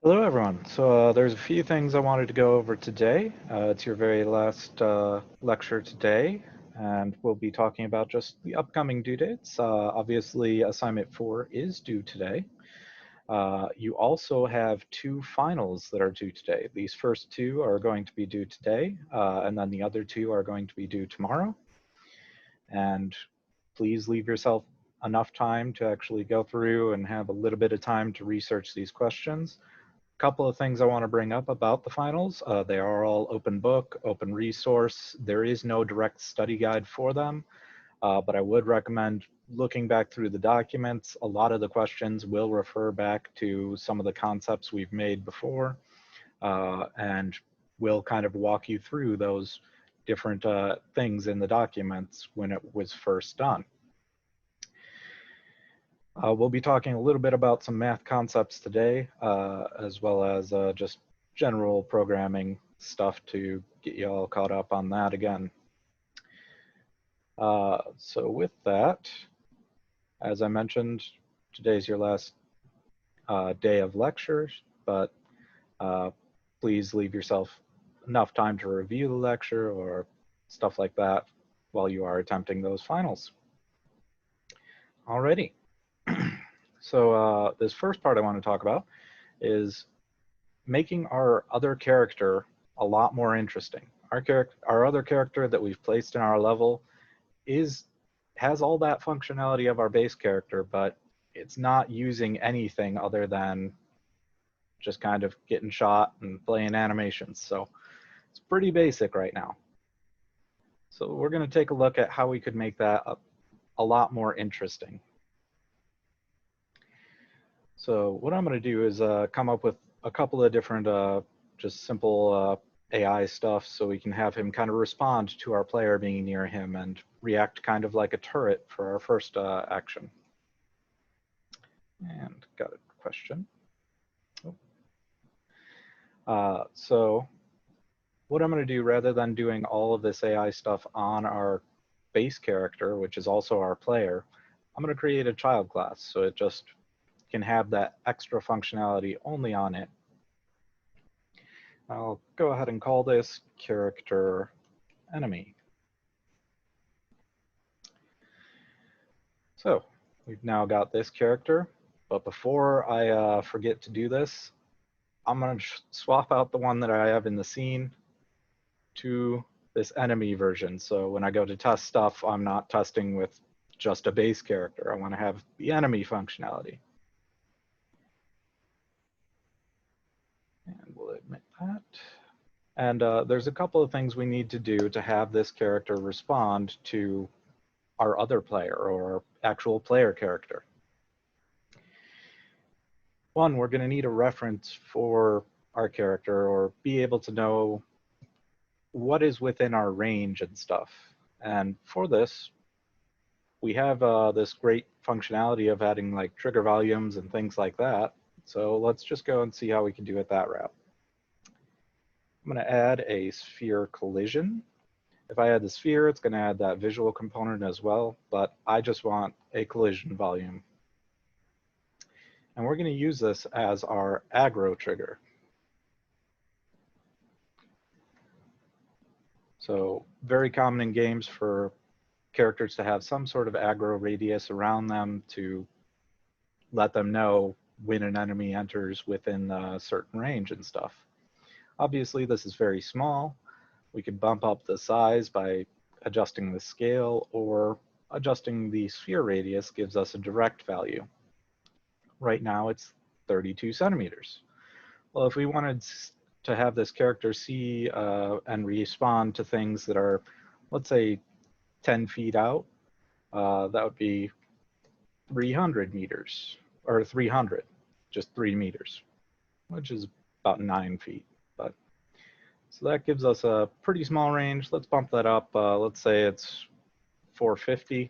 Hello, everyone. So there's a few things I wanted to go over today. It's your very last lecture today, and we'll be talking about just the upcoming due dates. Obviously, assignment 4 is due today. You also have two finals that are due today. These first two are going to be due today, and then the other two are going to be due tomorrow. And please leave yourself enough time to actually go through and have a little bit of time to research these questions. Couple of things I want to bring up about the finals. They are all open book, open resource. There is no direct study guide for them, but I would recommend looking back through the documents. A lot of the questions will refer back to some of the concepts we've made before, and will kind of walk you through those different things in the documents when it was first done. We'll be talking a little bit about some math concepts today, as well as just general programming stuff to get you all caught up on that again. So with that, as I mentioned, today's your last day of lectures, but please leave yourself enough time to review the lecture or stuff like that while you are attempting those finals. Alrighty. So this first part I want to talk about is making our other character a lot more interesting. Our other character that we've placed in our level has all that functionality of our base character, but it's not using anything other than just kind of getting shot and playing animations. So it's pretty basic right now. So we're going to take a look at how we could make that a lot more interesting. So what I'm going to do is come up with a couple of different just simple AI stuff so we can have him kind of respond to our player being near him and react kind of like a turret for our first action. And got a question. So what I'm going to do, rather than doing all of this AI stuff on our base character, which is also our player, I'm going to create a child class so it just can have that extra functionality only on it. I'll go ahead and call this character enemy. So we've now got this character, but before I forget to do this, I'm going to swap out the one that I have in the scene to this enemy version. So when I go to test stuff, I'm not testing with just a base character. I want to have the enemy functionality. And we'll admit that. And there's a couple of things we need to do to have this character respond to our other player or actual player character. One, we're going to need a reference for our character or be able to know what is within our range and stuff. And for this, we have this great functionality of adding like trigger volumes and things like that. So let's just go and see how we can do it that route. I'm going to add a sphere collision. If I add the sphere, it's going to add that visual component as well, but I just want a collision volume. And we're going to use this as our aggro trigger. So very common in games for characters to have some sort of aggro radius around them to let them know when an enemy enters within a certain range and stuff. Obviously, this is very small. We could bump up the size by adjusting the scale, or adjusting the sphere radius gives us a direct value. Right now it's 32 centimeters. Well, if we wanted to have this character see and respond to things that are, let's say, 10 feet out, that would be 300 meters, or 300, just 3 meters, which is about 9 feet. But so that gives us a pretty small range. Let's bump that up. Let's say it's 450.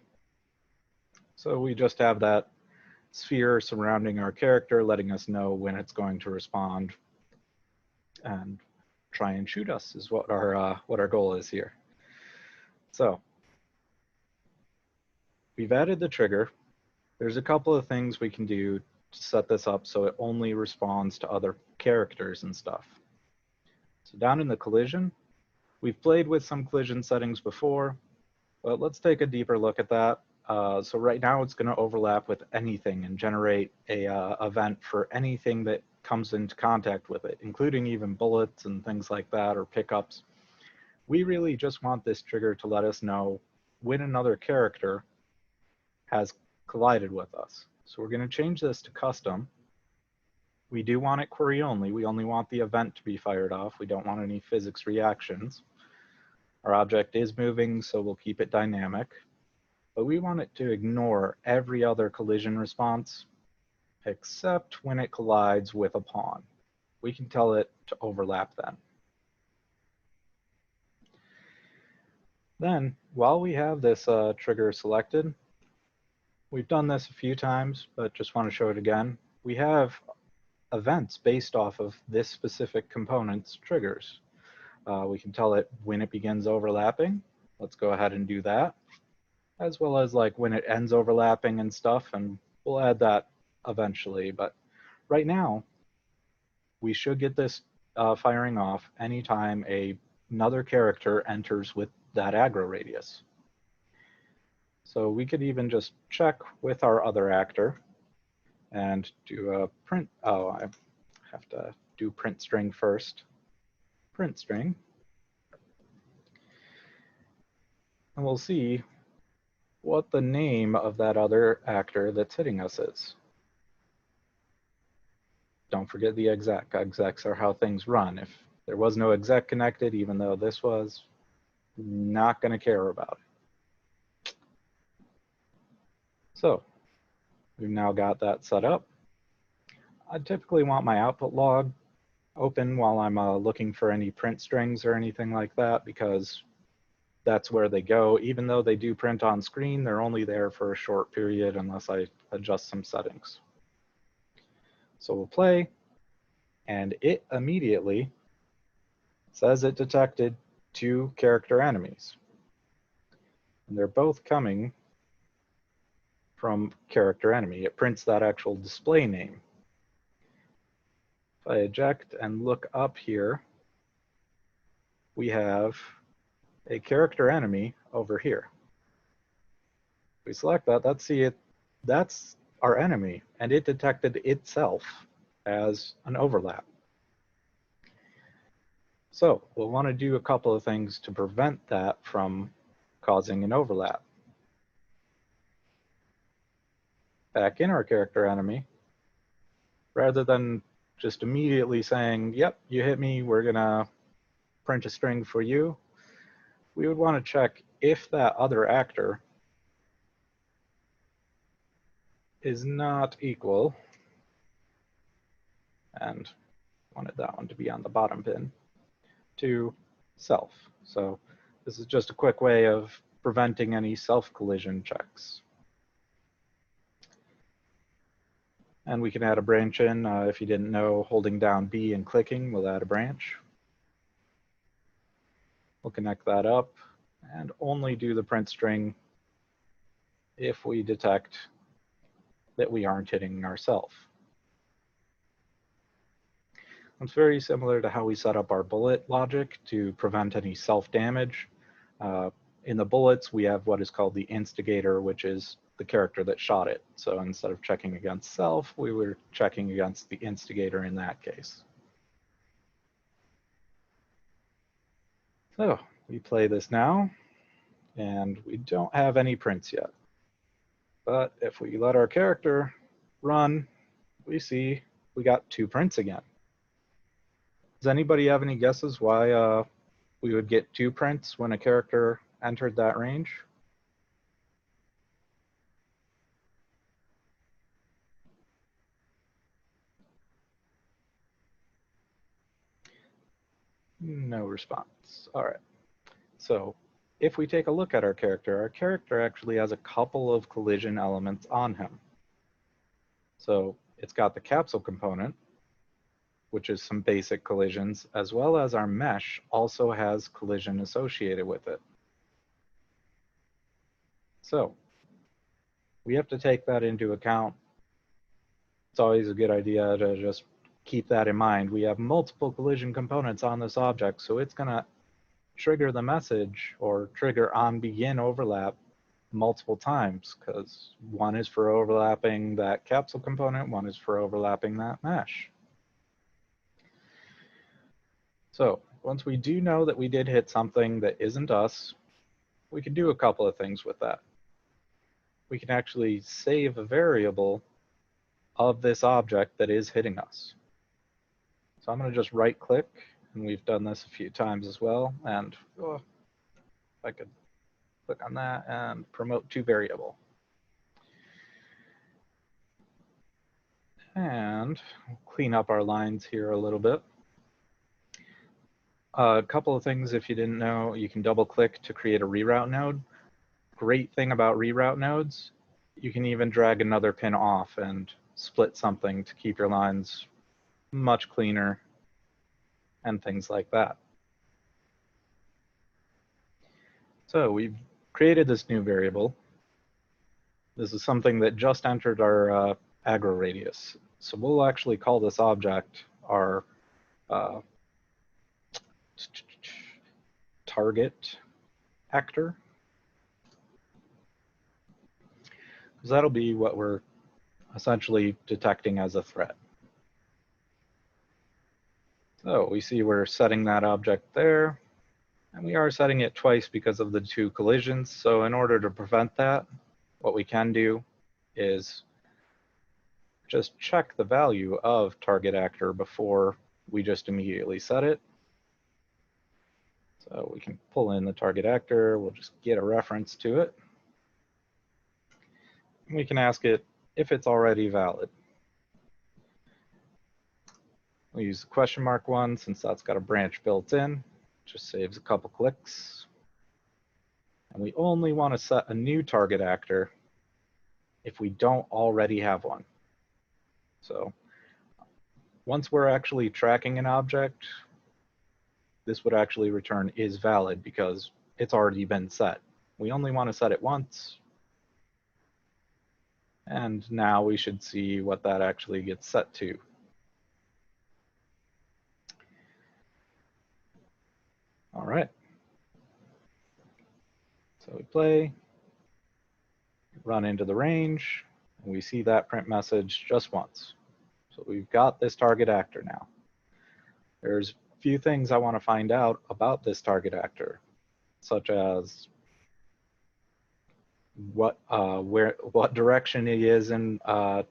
So we just have that sphere surrounding our character, letting us know when it's going to respond and try and shoot us is what our goal is here. So we've added the trigger. There's a couple of things we can do to set this up so it only responds to other characters and stuff. So down in the collision, we've played with some collision settings before, but let's take a deeper look at that. So right now it's going to overlap with anything and generate a event for anything that comes into contact with it, including even bullets and things like that, or pickups. We really just want this trigger to let us know when another character has collided with us. So we're going to change this to custom. We do want it query only. We only want the event to be fired off. We don't want any physics reactions. Our object is moving, so we'll keep it dynamic. But we want it to ignore every other collision response except when it collides with a pawn. We can tell it to overlap then. Then, while we have this trigger selected, we've done this a few times, but just want to show it again. We have events based off of this specific component's triggers. We can tell it when it begins overlapping. Let's go ahead and do that, as well as like when it ends overlapping and stuff, and we'll add that eventually. But right now, we should get this firing off anytime another character enters with that aggro radius. So we could even just check with our other actor and do a print. Oh, I have to do print string first. Print string. And we'll see what the name of that other actor that's hitting us is. Don't forget the exec. Execs are how things run. If there was no exec connected, even though this was, not going to care about it. So we've now got that set up. I typically want my output log open while I'm looking for any print strings or anything like that, because that's where they go. Even though they do print on screen, they're only there for a short period unless I adjust some settings. So we'll play, and it immediately says it detected 2 character enemies. And they're both coming from character enemy. It prints that actual display name. If I eject and look up here, we have a character enemy over here. If we select that, that's our enemy, and it detected itself as an overlap. So we'll want to do a couple of things to prevent that from causing an overlap. Back in our character enemy, rather than just immediately saying, yep, you hit me, we're gonna print a string for you, we would want to check if that other actor is not equal, and wanted that one to be on the bottom pin, to self. So this is just a quick way of preventing any self-collision checks. And we can add a branch in. If you didn't know, holding down B and clicking will add a branch. We'll connect that up and only do the print string if we detect that we aren't hitting ourselves. It's very similar to how we set up our bullet logic to prevent any self-damage. In the bullets, we have what is called the instigator, which is the character that shot it. So instead of checking against self, we were checking against the instigator in that case. So we play this now, and we don't have any prints yet. But if we let our character run, we see we got 2 prints again. Does anybody have any guesses why we would get 2 prints when a character entered that range? No response. All right. So if we take a look at our character actually has a couple of collision elements on him. So it's got the capsule component, which is some basic collisions, as well as our mesh also has collision associated with it. So we have to take that into account. it's always a good idea to just keep that in mind. We have multiple collision components on this object, so it's going to trigger the message or trigger on begin overlap multiple times, because one is for overlapping that capsule component, one is for overlapping that mesh. So once we do know that we did hit something that isn't us, we can do a couple of things with that. We can actually save a variable of this object that is hitting us. So I'm going to just right click, and we've done this a few times as well, and if I could click on that and promote to variable. And clean up our lines here a little bit. A couple of things, if you didn't know, you can double click to create a reroute node. Great thing about reroute nodes, you can even drag another pin off and split something to keep your lines much cleaner and things like that. So we've created this new variable. This is something that just entered our aggro radius. So we'll actually call this object our target actor, because that'll be what we're essentially detecting as a threat. So we see we're setting that object there, and we are setting it twice because of the two collisions. So in order to prevent that, what we can do is just check the value of target actor before we just immediately set it. So we can pull in the target actor, we'll just get a reference to it. And we can ask it if it's already valid. We'll use the question mark one since that's got a branch built in, just saves a couple clicks. And we only want to set a new target actor if we don't already have one. So once we're actually tracking an object, this would actually return is valid because it's already been set. We only want to set it once. And now we should see what that actually gets set to. All right. So we play, run into the range, and we see that print message just once. So we've got this target actor now. There's a few things I want to find out about this target actor, such as what direction he is in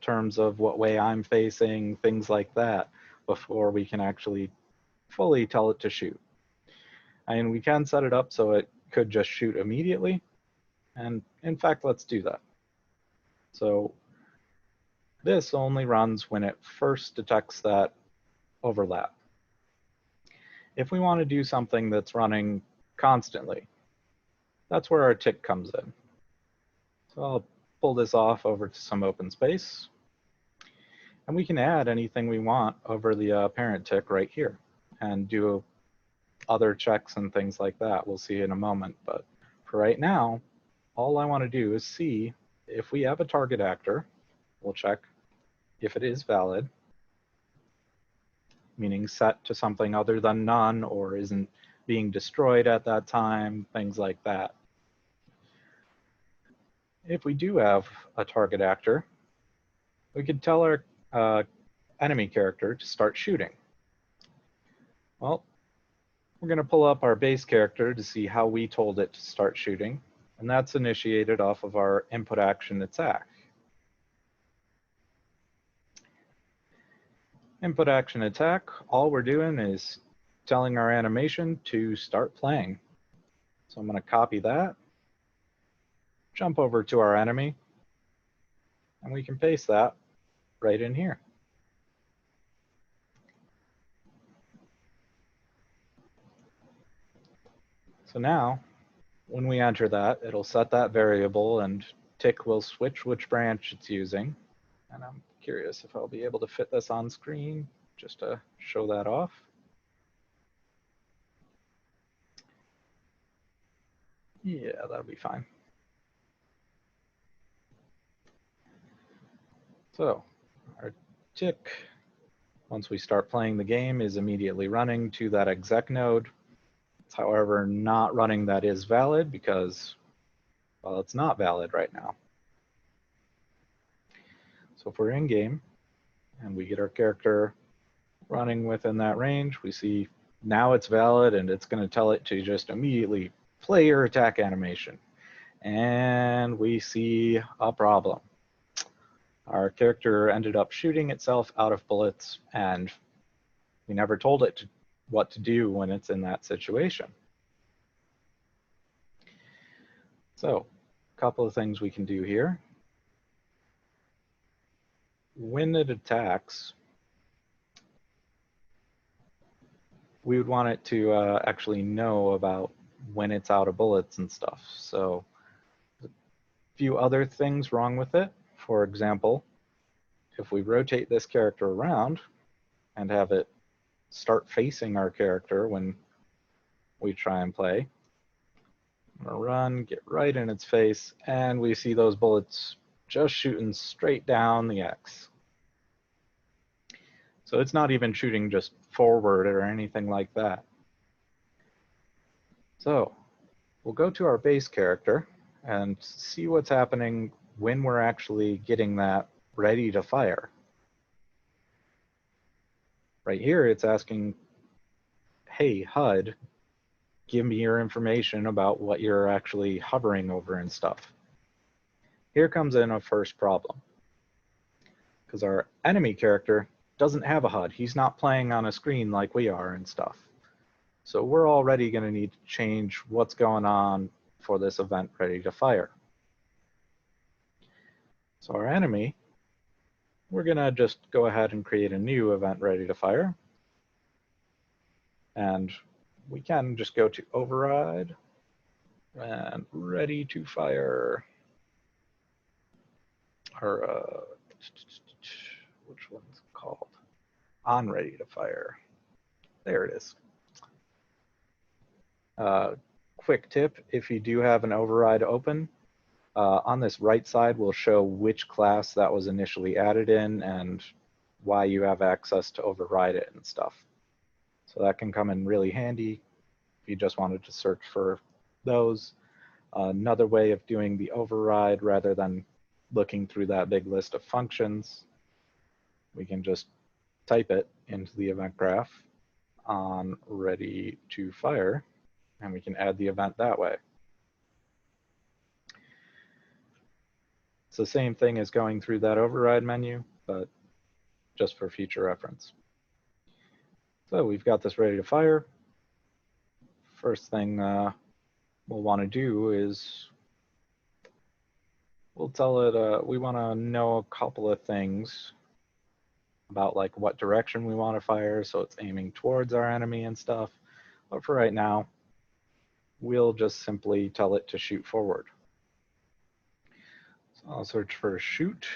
terms of what way I'm facing, things like that, before we can actually fully tell it to shoot. And we can set it up so it could just shoot immediately. And in fact, let's do that. So this only runs when it first detects that overlap. If we want to do something that's running constantly, that's where our tick comes in. So I'll pull this off over to some open space. And we can add anything we want over the parent tick right here and do other checks and things like that. We'll see in a moment. But for right now, all I want to do is see if we have a target actor. We'll check if it is valid, meaning set to something other than none or isn't being destroyed at that time, things like that. If we do have a target actor, we could tell our enemy character to start shooting. Well, we're going to pull up our base character to see how we told it to start shooting, and that's initiated off of our input action attack. Input action attack, all we're doing is telling our animation to start playing. So I'm going to copy that, jump over to our enemy, and we can paste that right in here. So now, when we enter that, it'll set that variable and tick will switch which branch it's using. And I'm curious if I'll be able to fit this on screen just to show that off. Yeah, that'll be fine. So our tick, once we start playing the game, is immediately running to that exec node. It's, however, not running that is valid because, well, it's not valid right now. So if we're in game and we get our character running within that range, we see now it's valid and it's going to tell it to just immediately play your attack animation. And we see a problem. Our character ended up shooting itself out of bullets, and we never told it what to do when it's in that situation. So, a couple of things we can do here. When it attacks, we would want it to actually know about when it's out of bullets and stuff. So, a few other things wrong with it. For example, if we rotate this character around and have it start facing our character when we try and play, I'm gonna run, get right in its face, and we see those bullets just shooting straight down the X. So it's not even shooting just forward or anything like that. So we'll go to our base character and see what's happening when we're actually getting that ready to fire. Right here, it's asking, hey, HUD, give me your information about what you're actually hovering over and stuff. Here comes in a first problem, because our enemy character doesn't have a HUD. He's not playing on a screen like we are and stuff. So we're already going to need to change what's going on for this event ready to fire. So our enemy, we're going to just go ahead and create a new event ready to fire. And we can just go to override and ready to fire. Or which one's called? On ready to fire. There it is. Quick tip, if you do have an override open, on this right side will show which class that was initially added in and why you have access to override it and stuff. So that can come in really handy if you just wanted to search for those. Another way of doing the override, rather than looking through that big list of functions, we can just type it into the event graph on ready to fire, and we can add the event that way. It's the same thing as going through that override menu, but just for future reference. So we've got this ready to fire. First thing we'll want to do is we'll tell it we want to know a couple of things about like what direction we want to fire, so it's aiming towards our enemy and stuff. But for right now, we'll just simply tell it to shoot forward. So I'll search for shoot,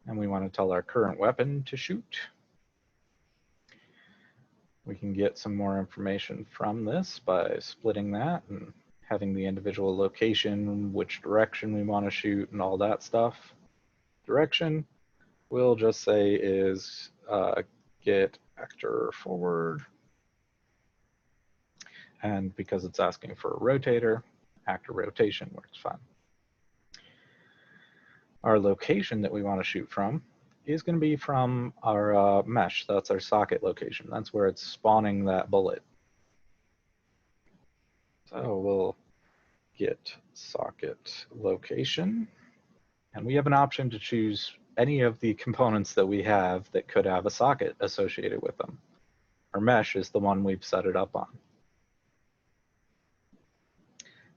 and we want to tell our current weapon to shoot. We can get some more information from this by splitting that and having the individual location, which direction we want to shoot, and all that stuff. Direction, we'll just say is get actor forward. And because it's asking for a rotator, actor rotation works fine. Our location that we want to shoot from is going to be from our mesh. That's our socket location. That's where it's spawning that bullet. So we'll get socket location. And we have an option to choose any of the components that we have that could have a socket associated with them. Our mesh is the one we've set it up on.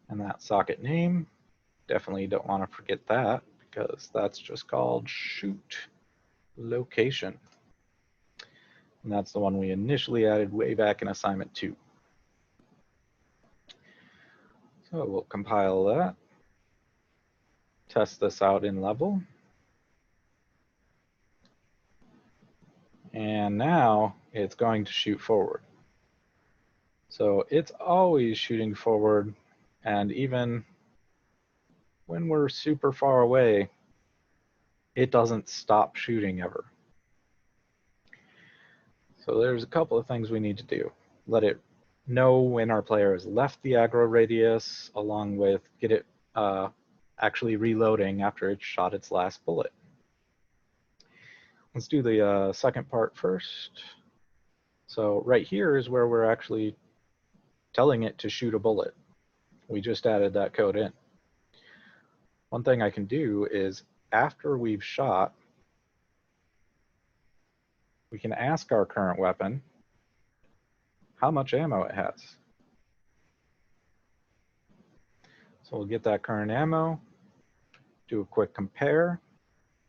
And that socket name, definitely don't want to forget that, because that's just called shoot location. And that's the one we initially added way back in assignment 2. So we'll compile that, test this out in level. And now it's going to shoot forward. So it's always shooting forward, and even when we're super far away, it doesn't stop shooting ever. So there's a couple of things we need to do. Let it know when our player has left the aggro radius, along with get it actually reloading after it shot its last bullet. Let's do the second part first. So right here is where we're actually telling it to shoot a bullet. We just added that code in. One thing I can do is after we've shot, we can ask our current weapon how much ammo it has. So we'll get that current ammo, do a quick compare.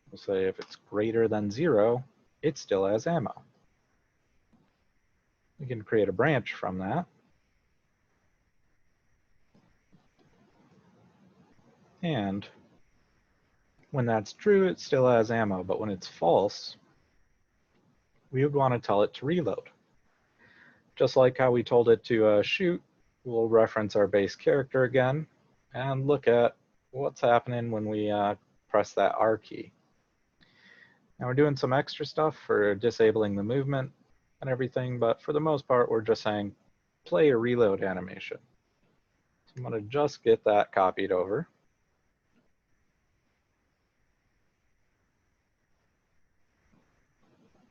We'll say if it's greater than 0, it still has ammo. We can create a branch from that. And when that's true, it still has ammo, but when it's false, we would want to tell it to reload. Just like how we told it to shoot, we'll reference our base character again and look at what's happening when we press that R key. Now we're doing some extra stuff for disabling the movement and everything, but for the most part, we're just saying play a reload animation. So I'm going to just get that copied over.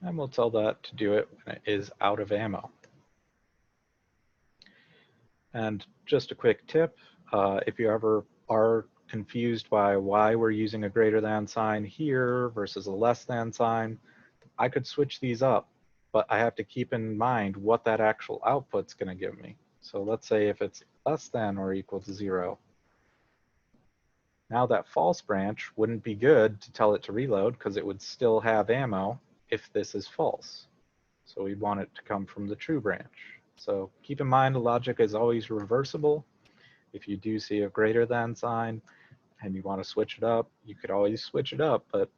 And we'll tell that to do it when it is out of ammo. And just a quick tip, if you ever are confused by why we're using a greater than sign here versus a less than sign, I could switch these up, but I have to keep in mind what that actual output's going to give me. So let's say if it's less than or equal to 0, now that false branch wouldn't be good to tell it to reload because it would still have ammo if this is false. So we'd want it to come from the true branch. So keep in mind the logic is always reversible. If you do see a greater than sign and you want to switch it up, you could always switch it up, but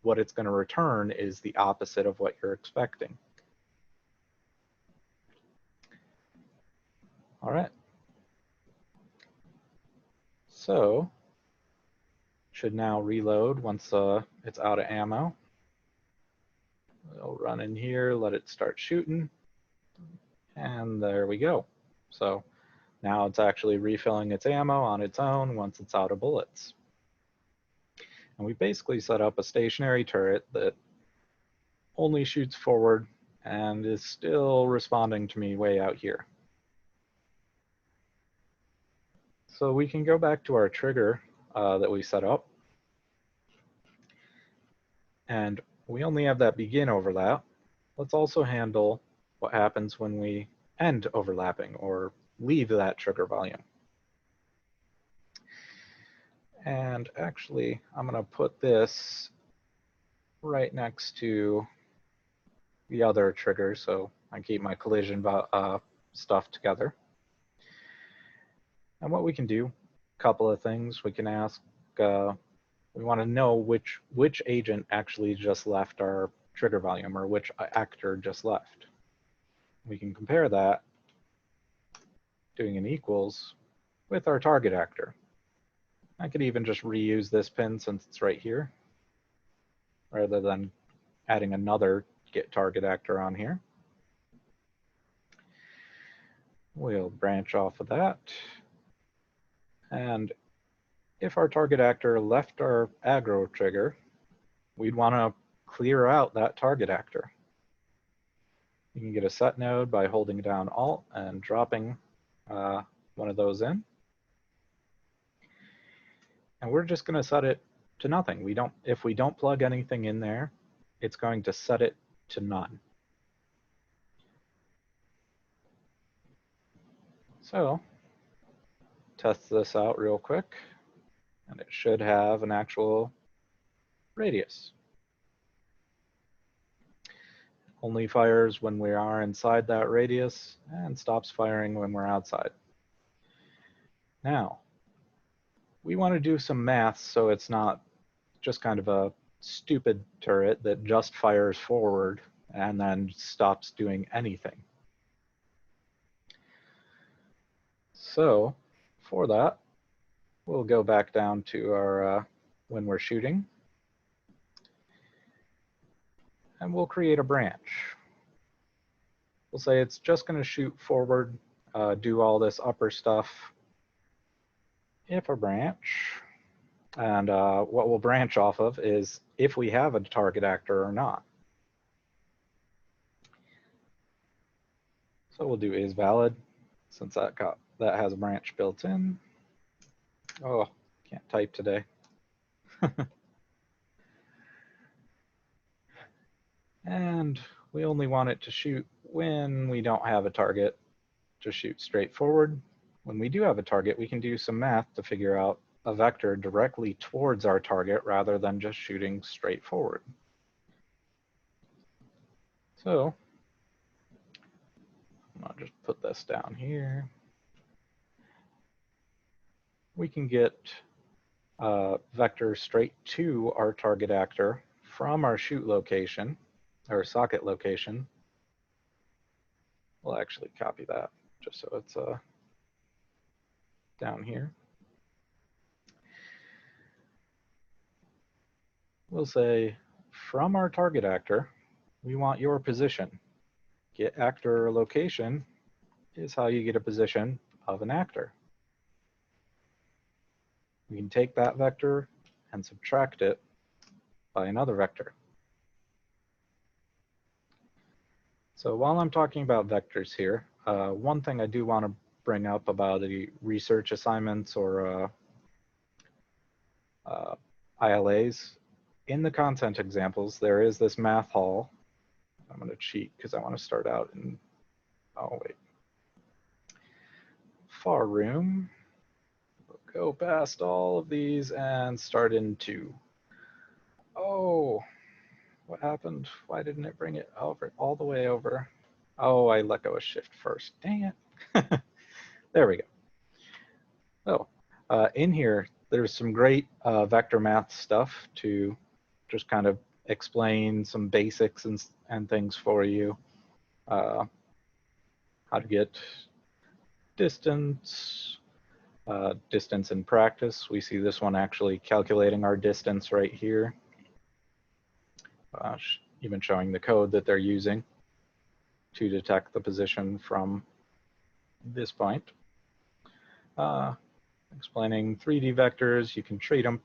what it's going to return is the opposite of what you're expecting. All right. So should now reload once it's out of ammo. We'll run in here, let it start shooting, and there we go. So now it's actually refilling its ammo on its own once it's out of bullets. And we basically set up a stationary turret that only shoots forward and is still responding to me way out here. So we can go back to our trigger that we set up. And we only have that begin overlap. Let's also handle what happens when we end overlapping or leave that trigger volume. And actually, I'm going to put this right next to the other trigger so I keep my collision stuff together. And what we can do, a couple of things. We can ask, we want to know which agent actually just left our trigger volume or which actor just left. We can compare that doing an equals with our target actor. I could even just reuse this pin since it's right here rather than adding another get target actor on here. We'll branch off of that. And if our target actor left our aggro trigger, we'd want to clear out that target actor. You can get a set node by holding down Alt and dropping one of those in. And we're just going to set it to nothing. If we don't plug anything in there, it's going to set it to none. So test this out real quick, and it should have an actual radius. Only fires when we are inside that radius and stops firing when we're outside. Now, we want to do some math so it's not just kind of a stupid turret that just fires forward and then stops doing anything. So for that, we'll go back down to our when we're shooting. and we'll create a branch. We'll say it's just going to shoot forward, do all this upper stuff if a branch. And what we'll branch off of is if we have a target actor or not. So we'll do is valid, since that has a branch built in. Oh, can't type today. And we only want it to shoot when we don't have a target, to shoot straight forward. When we do have a target, we can do some math to figure out a vector directly towards our target rather than just shooting straight forward. So I'll just put this down here. We can get a vector straight to our target actor from our shoot location or socket location. We'll actually copy that just so it's down here. We'll say from our target actor, we want your position. Get actor location is how you get a position of an actor. We can take that vector and subtract it by another vector. So while I'm talking about vectors here, one thing I do want to bring up about the research assignments or ILAs, in the content examples, there is this math hall. I'm going to cheat because I want to start out in, oh wait, far room. We'll go past all of these and start in 2. Oh, what happened? Why didn't it bring it over all the way over? Oh, I let go of shift first. Dang it. There we go. Oh, in here, there's some great vector math stuff to just kind of explain some basics and things for you. How to get distance, distance in practice. We see this one actually calculating our distance right here. Even showing the code that they're using to detect the position from this point. Explaining 3D vectors, you can treat them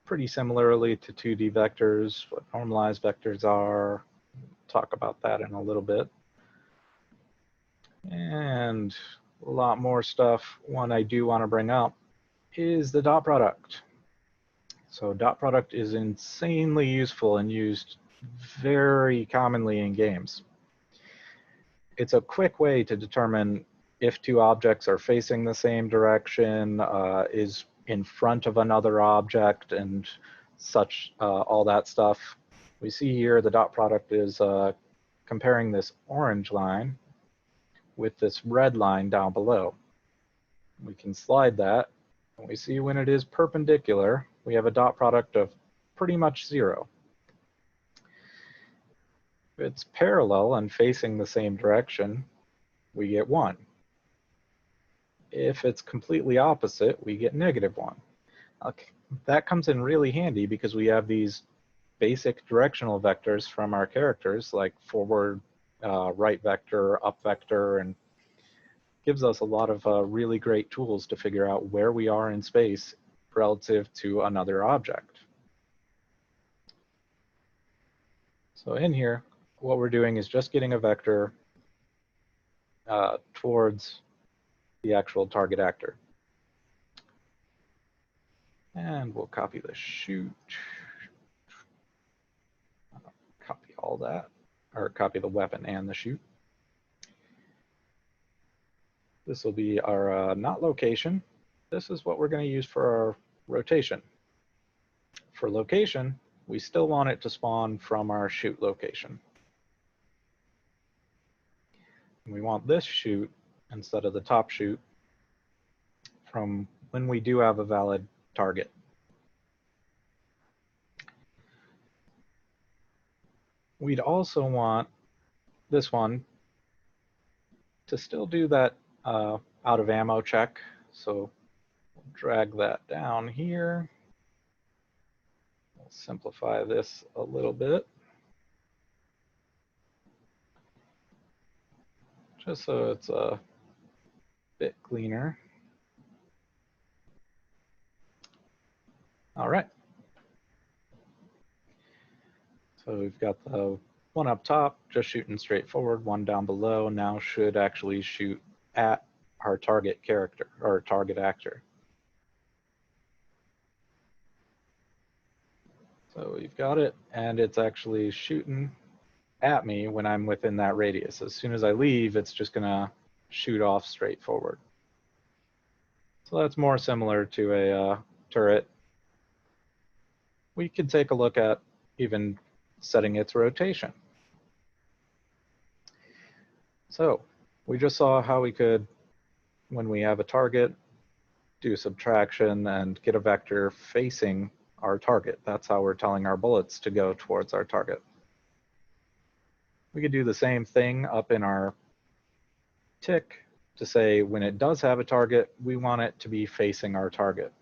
pretty similarly to 2D vectors, what normalized vectors are. Talk about that in a little bit. And a lot more stuff. One I do want to bring up is the dot product. So dot product is insanely useful and used very commonly in games. It's a quick way to determine if 2 objects are facing the same direction, is in front of another object, and such, all that stuff. We see here the dot product is comparing this orange line with this red line down below. We can slide that, and we see when it is perpendicular, we have a dot product of pretty much 0. If it's parallel and facing the same direction, we get 1. If it's completely opposite, we get -1. Okay. That comes in really handy because we have these basic directional vectors from our characters, like forward, right vector, up vector, and gives us a lot of really great tools to figure out where we are in space relative to another object. So in here, what we're doing is just getting a vector towards the actual target actor. And we'll copy the shoot. Copy all that, or copy the weapon and the shoot. This will be our not location. This is what we're going to use for our rotation. For location, we still want it to spawn from our shoot location. And we want this shoot instead of the top shoot from when we do have a valid target. We'd also want this one to still do that out of ammo check. So we'll drag that down here. We'll simplify this a little bit. just so it's a bit cleaner. All right. So we've got the one up top, just shooting straight forward, one down below now should actually shoot at our target character or target actor. So we've got it, and it's actually shooting at me when I'm within that radius. As soon as I leave, it's just gonna shoot off straight forward. So that's more similar to a turret. We could take a look at even setting its rotation. So we just saw how we could, when we have a target, do subtraction and get a vector facing our target. That's how we're telling our bullets to go towards our target. We could do the same thing up in our tick to say when it does have a target, we want it to be facing our target.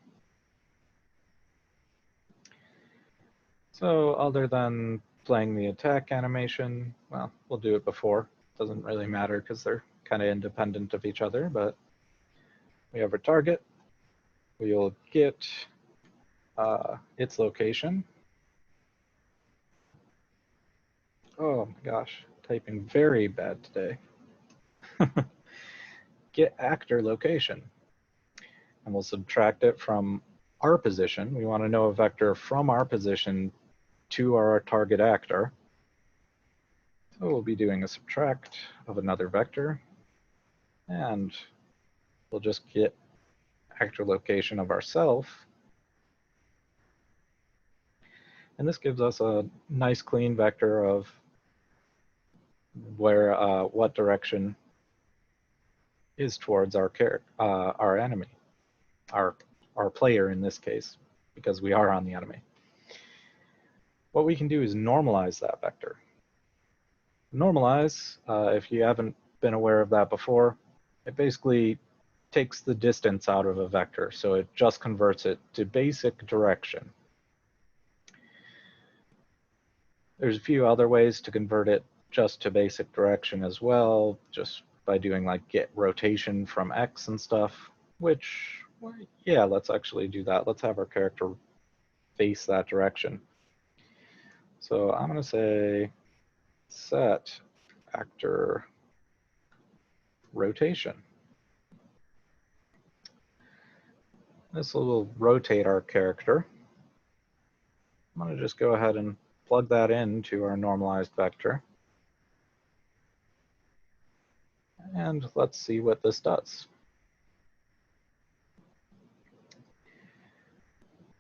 So other than playing the attack animation, well, we'll do it before. Doesn't really matter because they're kind of independent of each other, but we have our target. We'll get its location. Oh my gosh, typing very bad today. Get actor location. And we'll subtract it from our position. We want to know a vector from our position to our target actor. So we'll be doing a subtract of another vector. And we'll just get actor location of ourself. And this gives us a nice clean vector of where what direction is towards our enemy, our player in this case, because we are on the enemy. What we can do is normalize that vector. Normalize, if you haven't been aware of that before, it basically takes the distance out of a vector, so it just converts it to basic direction. There's a few other ways to convert it just to basic direction as well, just by doing like get rotation from X and stuff, which, well, yeah, let's actually do that. Let's have our character face that direction. So I'm going to say set actor rotation. This will rotate our character. I'm going to just go ahead and plug that into our normalized vector. And let's see what this does.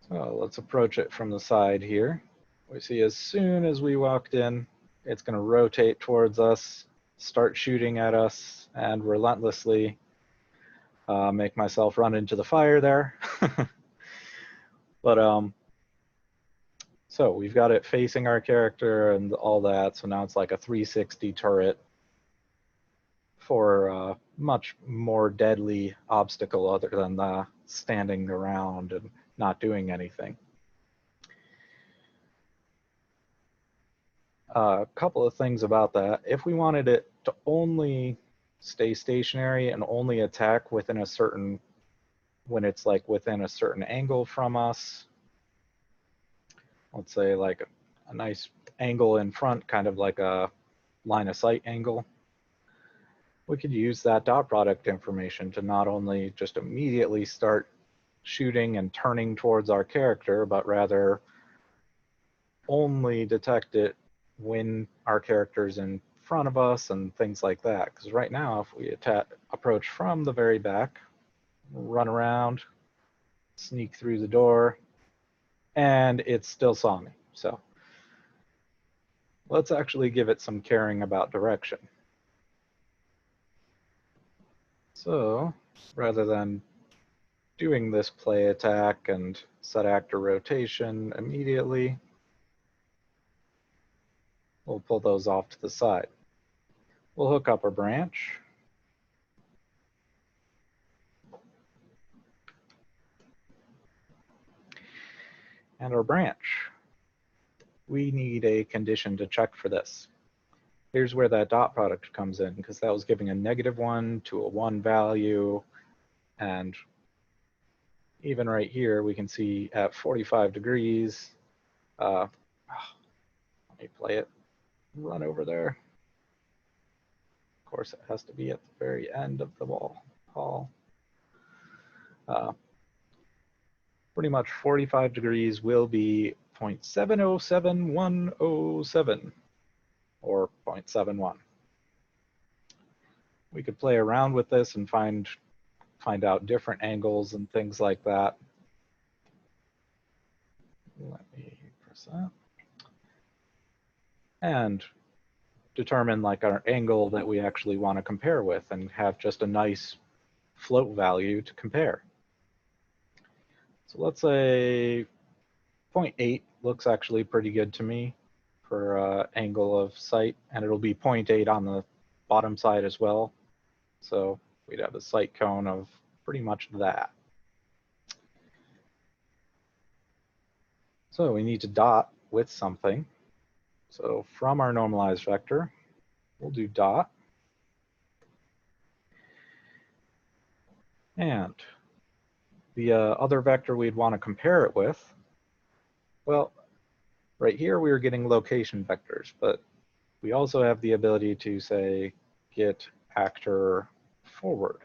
So let's approach it from the side here. We see as soon as we walked in, it's going to rotate towards us, start shooting at us, and relentlessly make myself run into the fire there. But so we've got it facing our character and all that. So now it's like a 360 turret for a much more deadly obstacle other than standing around and not doing anything. A couple of things about that. If we wanted it to only stay stationary and only attack within a certain, when it's like within a certain angle from us, let's say like a nice angle in front, kind of like a line of sight angle, we could use that dot product information to not only just immediately start shooting and turning towards our character, but rather only detect it when our character's in front of us and things like that. Because right now, if we approach from the very back, run around, sneak through the door, and it still saw me. So let's actually give it some caring about direction. So rather than doing this play attack and set actor rotation immediately, we'll pull those off to the side. We'll hook up our branch. And our branch, we need a condition to check for this. here's where that dot product comes in, because that was giving a -1 to a 1 value. And even right here, we can see at 45 degrees, let me play it, run over there. Of course, it has to be at the very end of the hall. Pretty much 45 degrees will be 0.707107, or 0.71. We could play around with this and find out different angles and things like that. Let me press that. And determine like our angle that we actually want to compare with and have just a nice float value to compare. So let's say 0.8 looks actually pretty good to me for angle of sight, and it'll be 0.8 on the bottom side as well. So we'd have a sight cone of pretty much that. So we need to dot with something. So from our normalized vector, we'll do dot. And the other vector we'd want to compare it with, well, right here we are getting location vectors, but we also have the ability to say get actor forward.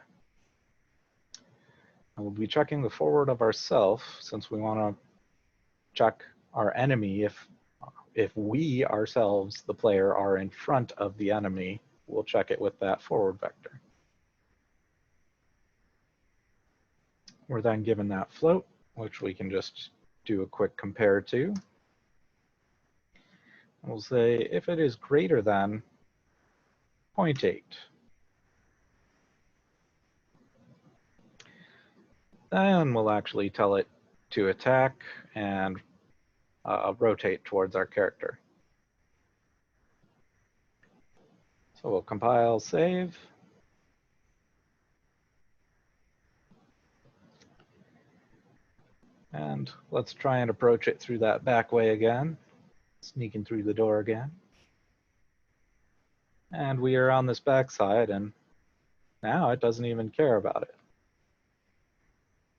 And we'll be checking the forward of ourself, since we want to check our enemy. If we ourselves, the player, are in front of the enemy, we'll check it with that forward vector. We're then given that float, which we can just do a quick compare to. We'll say if it is greater than 0.8, then we'll actually tell it to attack and rotate towards our character. So we'll compile, save. And let's try and approach it through that back way again, sneaking through the door again. And we are on this back side, and now it doesn't even care about it.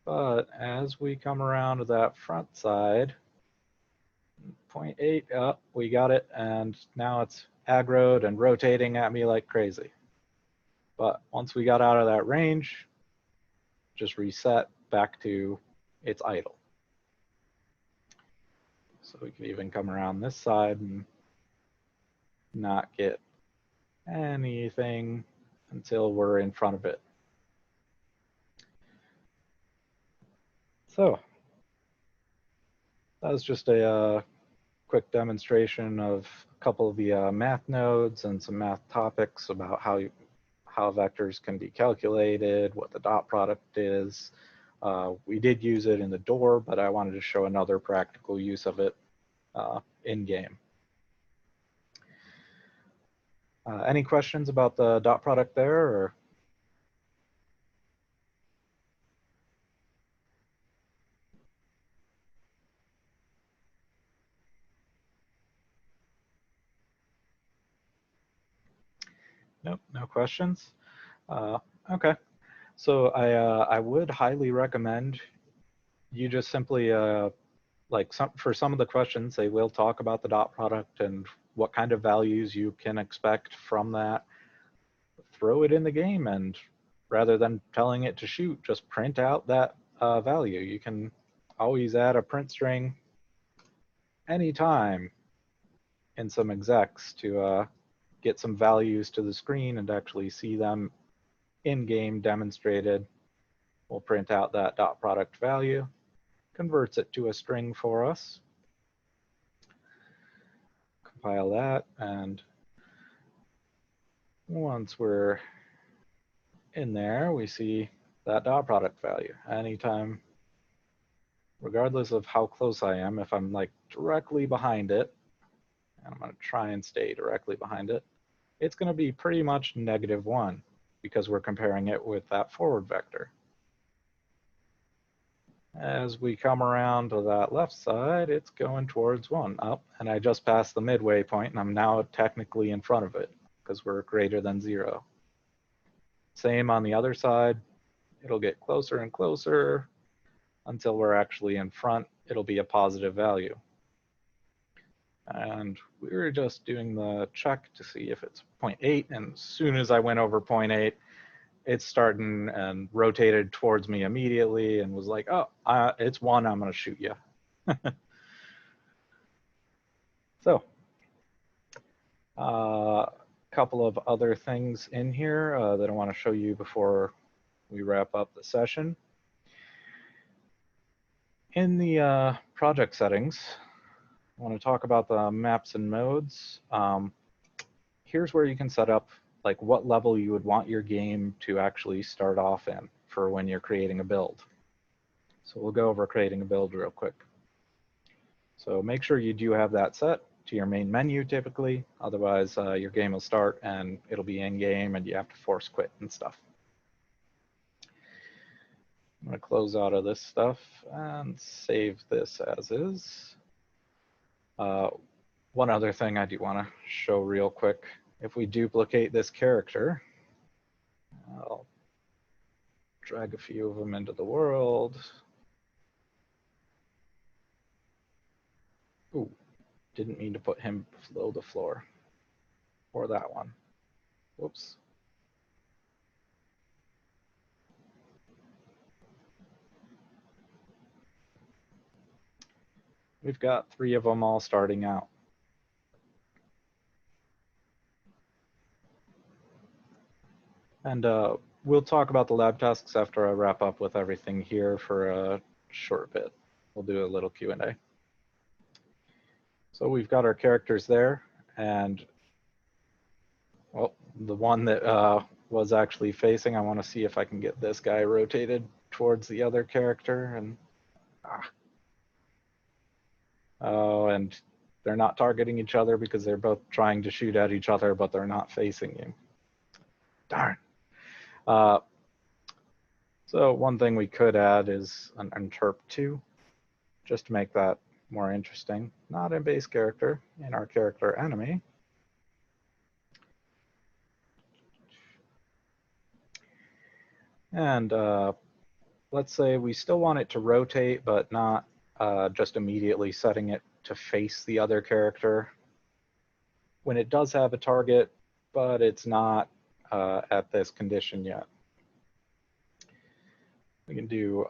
But as we come around to that front side, 0.8, oh, we got it, and now it's aggroed and rotating at me like crazy. But once we got out of that range, just reset back to its idle. So we can even come around this side and not get anything until we're in front of it. So that was just a quick demonstration of a couple of the math nodes and some math topics about how vectors can be calculated, what the dot product is. We did use it in the door, but I wanted to show another practical use of it in-game. Any questions about the dot product there? Or? Nope, no questions. Okay, so I would highly recommend you just simply for some of the questions, they will talk about the dot product and what kind of values you can expect from that. Throw it in the game, and rather than telling it to shoot, just print out that value. You can always add a print string anytime in some execs to get some values to the screen and actually see them in-game demonstrated. We'll print out that dot product value, converts it to a string for us, compile that, and once we're in there, we see that dot product value. Anytime, regardless of how close I am, if I'm like directly behind it, and I'm going to try and stay directly behind it, it's going to be pretty much -1 because we're comparing it with that forward vector. As we come around to that left side, it's going towards 1 up, and I just passed the midway point, and I'm now technically in front of it. because we're greater than 0. Same on the other side. It'll get closer and closer until we're actually in front. It'll be a positive value. And we were just doing the check to see if it's 0.8. And as soon as I went over 0.8, it's starting and rotated towards me immediately and was like, oh, it's 1, I'm going to shoot you. So a couple of other things in here that I want to show you before we wrap up the session. In the project settings, I want to talk about the maps and modes. Here's where you can set up like what level you would want your game to actually start off in for when you're creating a build. So we'll go over creating a build real quick. So make sure you do have that set to your main menu typically, otherwise your game will start and it'll be in game and you have to force quit and stuff. I'm going to close out of this stuff and save this as is. One other thing I do want to show real quick. If we duplicate this character, I'll drag a few of them into the world. Ooh, didn't mean to put him below the floor. Or that one. Whoops. We've got 3 of them all starting out. And we'll talk about the lab tasks after I wrap up with everything here for a short bit. We'll do a little Q&A. So we've got our characters there, and well, the one that was actually facing, I want to see if I can get this guy rotated towards the other character. And oh, and they're not targeting each other because they're both trying to shoot at each other, but they're not facing you. Darn. So one thing we could add is an interp2, just to make that more interesting. Not in base character, in our character enemy. And let's say we still want it to rotate, but not just immediately setting it to face the other character. When it does have a target, but it's not at this condition yet. We can do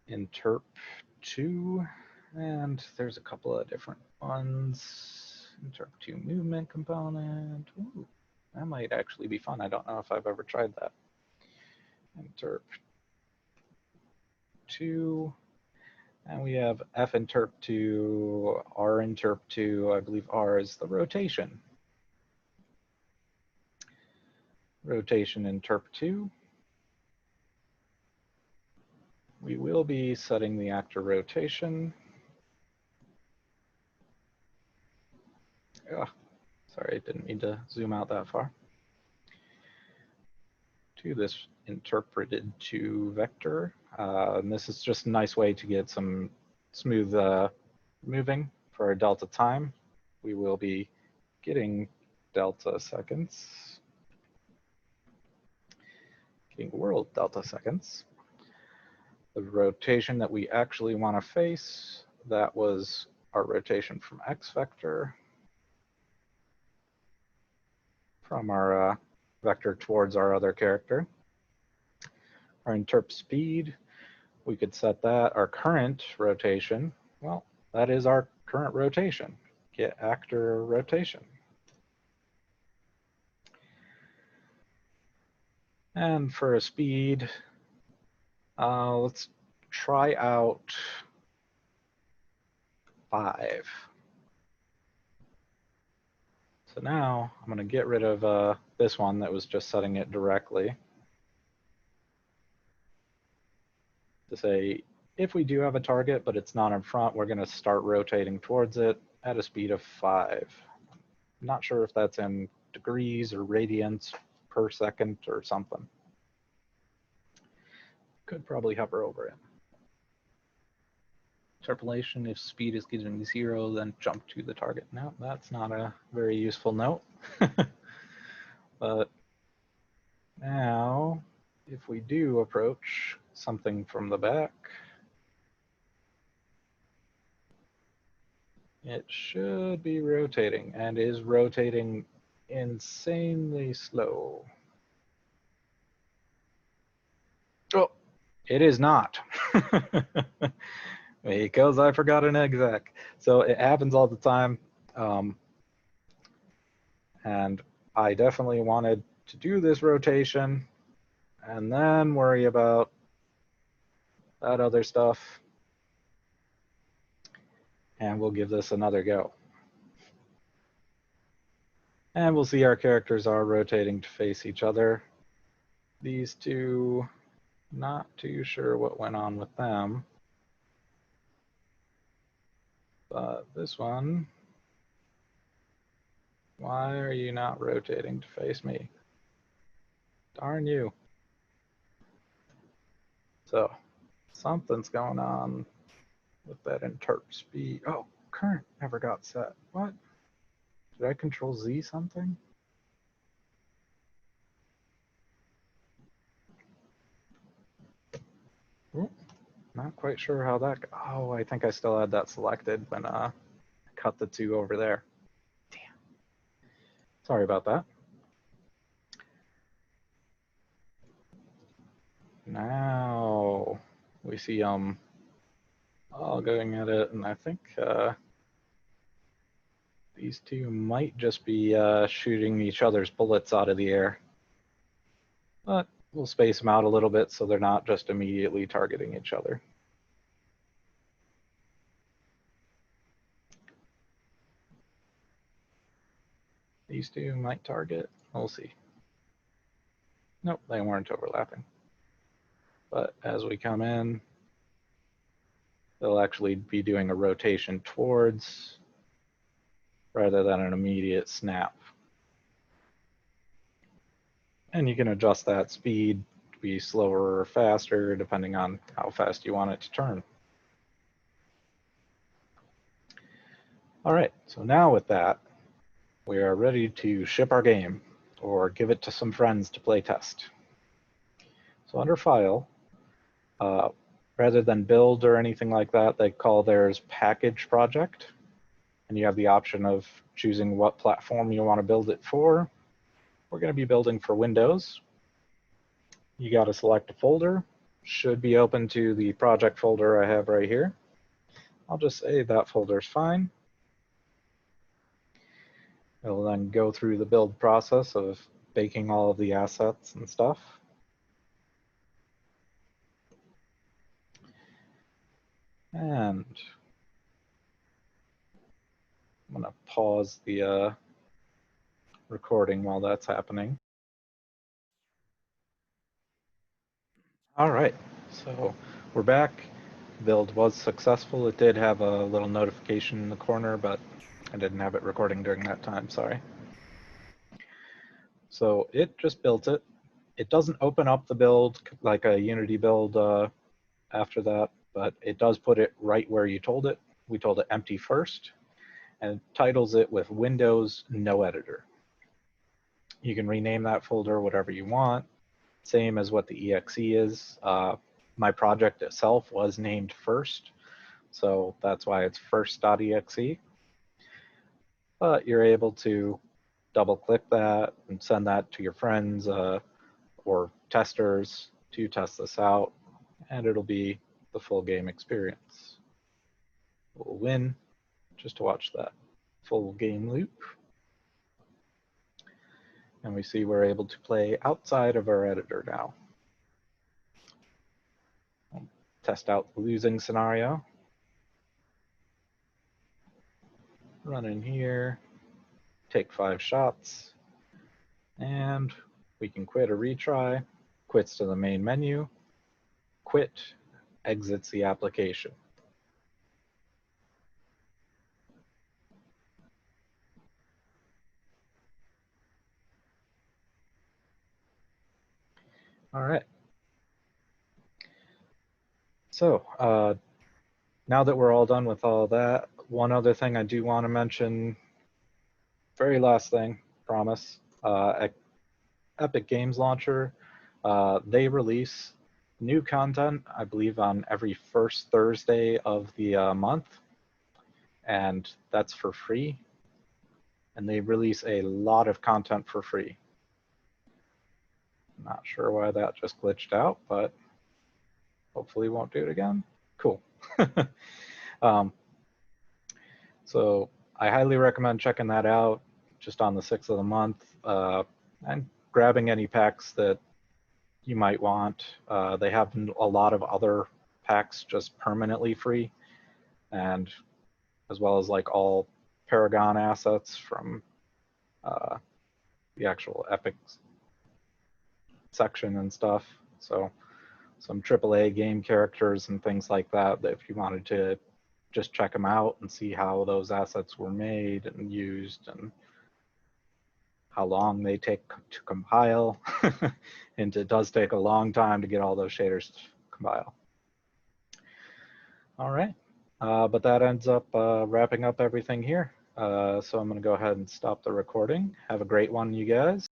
interp2, and there's a couple of different ones. Interp2 movement component. Ooh, that might actually be fun. I don't know if I've ever tried that. Interp2, and we have F interp2, R interp2. I believe R is the rotation. Rotation interp2. We will be setting the actor rotation. Oh, sorry, I didn't mean to zoom out that far. To this interpreted to vector. And this is just a nice way to get some smooth moving for our delta time. We will be getting delta seconds, getting world delta seconds. The rotation that we actually want to face, that was our rotation from X vector, from our vector towards our other character. Our interp speed, we could set that. Our current rotation, well, that is our current rotation. Get actor rotation. And for a speed, let's try out 5. So now I'm going to get rid of this one that was just setting it directly. To say, if we do have a target, but it's not in front, we're going to start rotating towards it at a speed of 5. I'm not sure if that's in degrees or radians per second or something. Could probably hover over it. Interpolation, if speed is given 0, then jump to the target. No, that's not a very useful note. But now, if we do approach something from the back, it should be rotating, and is rotating insanely slow. Oh, it is not. Because I forgot an exec. So it happens all the time. And I definitely wanted to do this rotation and then worry about that other stuff. And we'll give this another go. And we'll see our characters are rotating to face each other. These two, not too sure what went on with them. But this one, why are you not rotating to face me? Darn you. So something's going on with that interp speed. Oh, current never got set. What? Did I control Z something? Ooh, not quite sure how that. Oh, I think I still had that selected when I cut the two over there. Damn. Sorry about that. Now we see all going at it, and I think these two might just be shooting each other's bullets out of the air. But we'll space them out a little bit so they're not just immediately targeting each other. These two might target. We'll see. Nope, they weren't overlapping. But as we come in, they'll actually be doing a rotation towards rather than an immediate snap. And you can adjust that speed to be slower or faster depending on how fast you want it to turn. All right, so now with that, we are ready to ship our game or give it to some friends to play test. So under File, rather than build or anything like that, they call theirs Package Project. And you have the option of choosing what platform you want to build it for. We're going to be building for Windows. You got to select a folder. Should be open to the project folder I have right here. I'll just say that folder's fine. It'll then go through the build process of baking all of the assets and stuff. And I'm going to pause the recording while that's happening. All right, so we're back. Build was successful. It did have a little notification in the corner, but I didn't have it recording during that time, sorry. So it just built it. It doesn't open up the build like a Unity build after that, but it does put it right where you told it. We told it empty first, and it titles it with Windows No Editor. You can rename that folder whatever you want, same as what the exe is. My project itself was named first, so that's why it's first.exe. But you're able to double click that and send that to your friends or testers to test this out, and it'll be the full game experience. We'll win just to watch that full game loop. And we see we're able to play outside of our editor now. We'll test out the losing scenario. Run in here, take 5 shots, and we can quit or retry. Quits to the main menu. Quit exits the application. All right. So now that we're all done with all that, one other thing I do want to mention, very last thing, promise, Epic Games Launcher, they release new content, I believe, on every first Thursday of the month, and that's for free. And they release a lot of content for free. Not sure why that just glitched out, but hopefully won't do it again. Cool. So I highly recommend checking that out just on the 6th of the month, and grabbing any packs that you might want. They have a lot of other packs just permanently free, and as well as like all Paragon assets from the actual Epic section and stuff. So some AAA game characters and things like that, that if you wanted to just check them out and see how those assets were made and used and how long they take to compile. And it does take a long time to get all those shaders to compile. All right, but that ends up wrapping up everything here. So I'm going to go ahead and stop the recording. Have a great one, you guys.